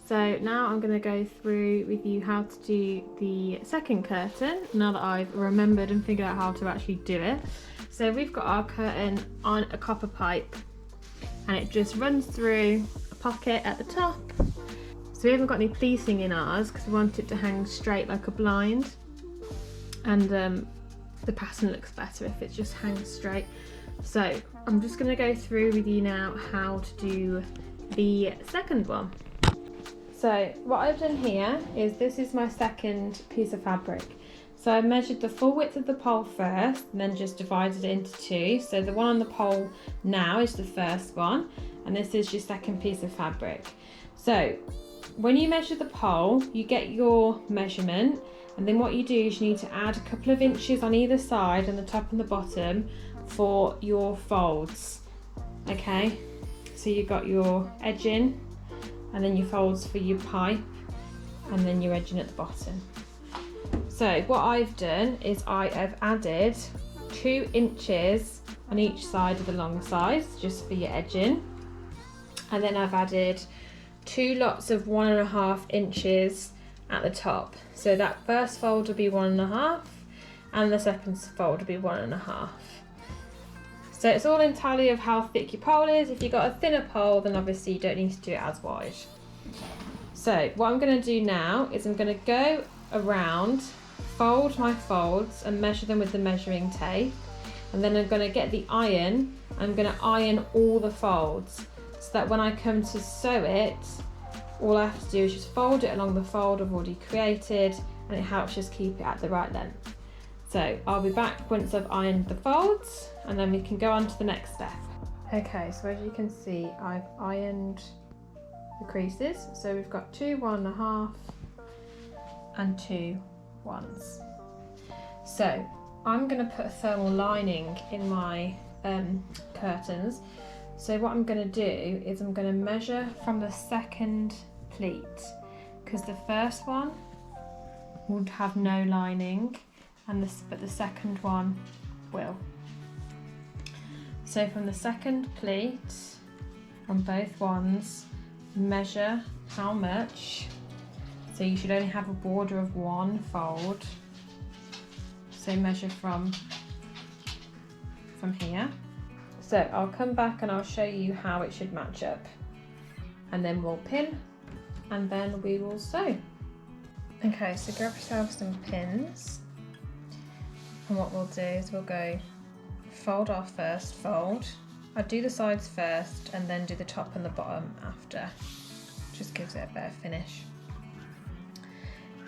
So now I'm going to go through with you how to do the second curtain, now that I've remembered and figured out how to actually do it. So we've got our curtain on a copper pipe and it just runs through a pocket at the top. So we haven't got any pleating in ours because we want it to hang straight like a blind, and the pattern looks better if it just hangs straight. So I'm just going to go through with you now how to do the second one. So what I've done here is, this is my second piece of fabric. So I measured the full width of the pole first and then just divided it into two. So the one on the pole now is the first one and this is your second piece of fabric. So when you measure the pole, you get your measurement, and then what you do is you need to add a couple of inches on either side, on the top and the bottom, for your folds. Okay, so you've got your edging and then your folds for your pipe and then your edging at the bottom. So what I've done is I have added 2 inches on each side of the long sides just for your edging, and then I've added 2 lots of 1.5 inches at the top. So that first fold will be 1.5 and the second fold will be 1.5. So it's all entirely of how thick your pole is. If you've got a thinner pole, then obviously you don't need to do it as wide. So what I'm going to do now is I'm going to go around, fold my folds and measure them with the measuring tape, and then I'm going to get the iron. I'm going to iron all the folds so that when I come to sew it, all I have to do is just fold it along the fold I've already created, and it helps just keep it at the right length. So I'll be back once I've ironed the folds and then we can go on to the next step. Okay, so as you can see, I've ironed the creases. So we've got 2 1.5 and 2 1s. So I'm going to put a thermal lining in my curtains. So what I'm going to do is I'm going to measure from the second pleat, because the first one would have no lining, but the second one will. So from the second pleat on both ones, measure how much. So you should only have a border of 1 fold. So measure from here. So I'll come back and I'll show you how it should match up, and then we'll pin and then we will sew. Okay, so grab yourself some pins, and what we'll do is we'll go fold our first fold. I'll do the sides first and then do the top and the bottom after. Just gives it a better finish.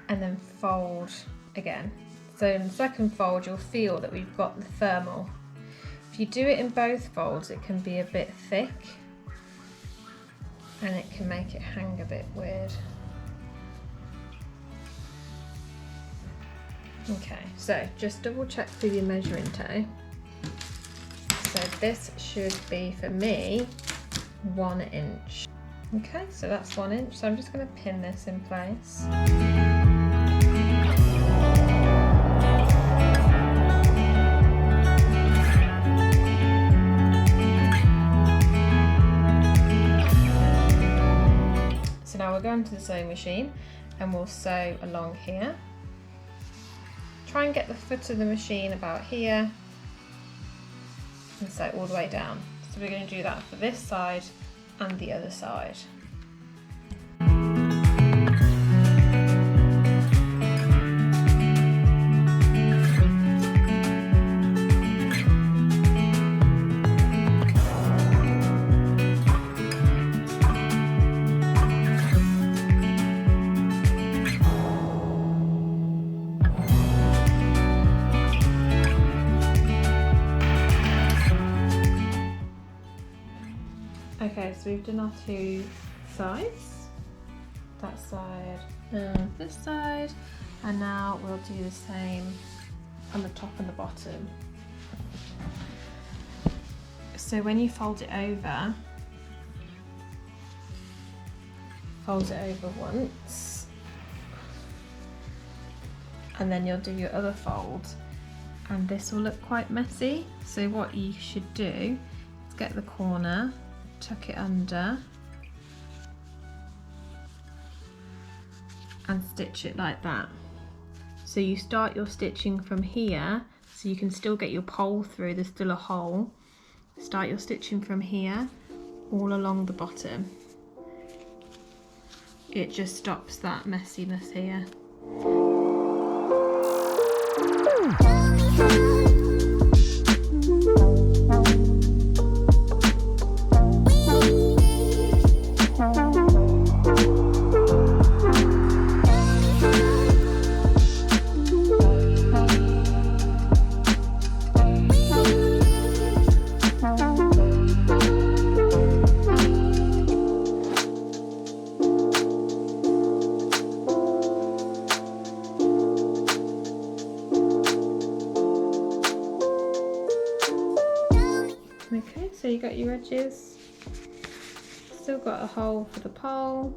And then fold again. So in the second fold you'll feel that we've got the thermal. If you do it in both folds, it can be a bit thick and it can make it hang a bit weird. Okay, so just double check through your measuring tape. So this should be, for me, 1 inch. Okay, so that's 1 inch. So I'm just going to pin this in place. So now we'll go into the sewing machine and we'll sew along here. Try and get the foot of the machine about here and sew all the way down. So we're going to do that for this side and the other side. Okay, so we've done our 2 sides, that side and this side, and now we'll do the same on the top and the bottom. So when you fold it over once, and then you'll do your other fold, and this will look quite messy. So what you should do is get the corner, tuck it under, and stitch it like that. So you start your stitching from here, so you can still get your pole through, there's still a hole. Start your stitching from here, all along the bottom. It just stops that messiness here. Okay, so you got your edges, still got a hole for the pole,